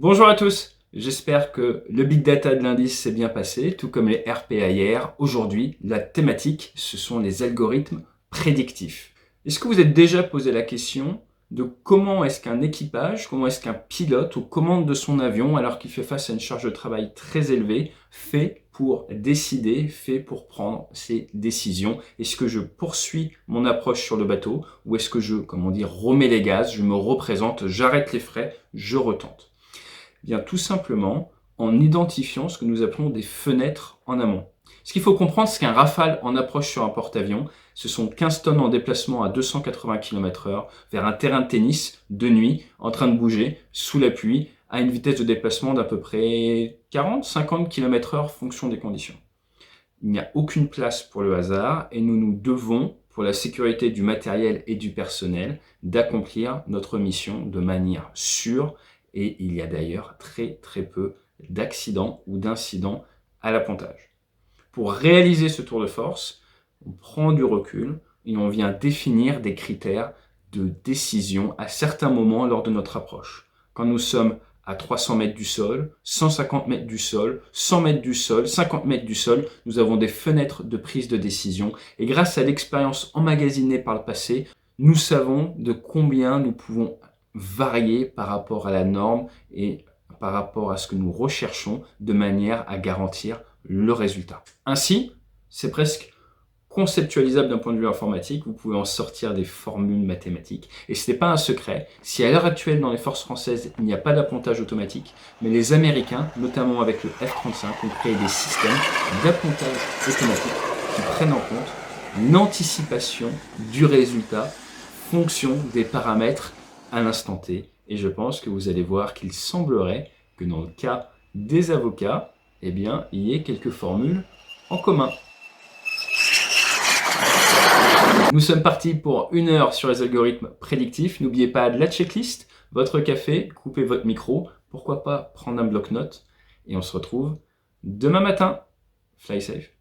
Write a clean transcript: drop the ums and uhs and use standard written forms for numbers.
Bonjour à tous, j'espère que le Big Data de lundi s'est bien passé, tout comme les RPA hier. Aujourd'hui, la thématique, ce sont les algorithmes prédictifs. Est-ce que vous êtes déjà posé la question de comment est-ce qu'un équipage, comment est-ce qu'un pilote aux commandes de son avion, alors qu'il fait face à une charge de travail très élevée, fait pour décider, fait pour prendre ses décisions? Est-ce que je poursuis mon approche sur le bateau ou est-ce que je, remets les gaz, je me représente, j'arrête les frais, je retente? Bien, tout simplement en identifiant ce que nous appelons des fenêtres en amont. Ce qu'il faut comprendre, c'est qu'un Rafale en approche sur un porte-avions, ce sont 15 tonnes en déplacement à 280 km/h vers un terrain de tennis de nuit, en train de bouger, sous la pluie, à une vitesse de déplacement d'à peu près 40-50 km/h, fonction des conditions. Il n'y a aucune place pour le hasard et nous nous devons, pour la sécurité du matériel et du personnel, d'accomplir notre mission de manière sûre. Et il y a d'ailleurs très peu d'accidents ou d'incidents à l'appontage. Pour réaliser ce tour de force, on prend du recul et on vient définir des critères de décision à certains moments lors de notre approche. Quand nous sommes à 300 mètres du sol, 150 mètres du sol, 100 mètres du sol, 50 mètres du sol, nous avons des fenêtres de prise de décision. Et grâce à l'expérience emmagasinée par le passé, nous savons de combien nous pouvons varier par rapport à la norme et par rapport à ce que nous recherchons de manière à garantir le résultat. Ainsi, c'est presque conceptualisable d'un point de vue informatique, vous pouvez en sortir des formules mathématiques. Et ce n'est pas un secret, si à l'heure actuelle dans les forces françaises, il n'y a pas d'appontage automatique, mais les Américains, notamment avec le F-35, ont créé des systèmes d'appontage automatique qui prennent en compte l'anticipation du résultat, fonction des paramètres à l'instant T. Et je pense que vous allez voir qu'il semblerait que dans le cas des avocats, eh bien, il y ait quelques formules en commun. Nous sommes partis pour 1 heure sur les algorithmes prédictifs. N'oubliez pas de la checklist, votre café, coupez votre micro, pourquoi pas prendre un bloc-notes et on se retrouve demain matin. Fly safe.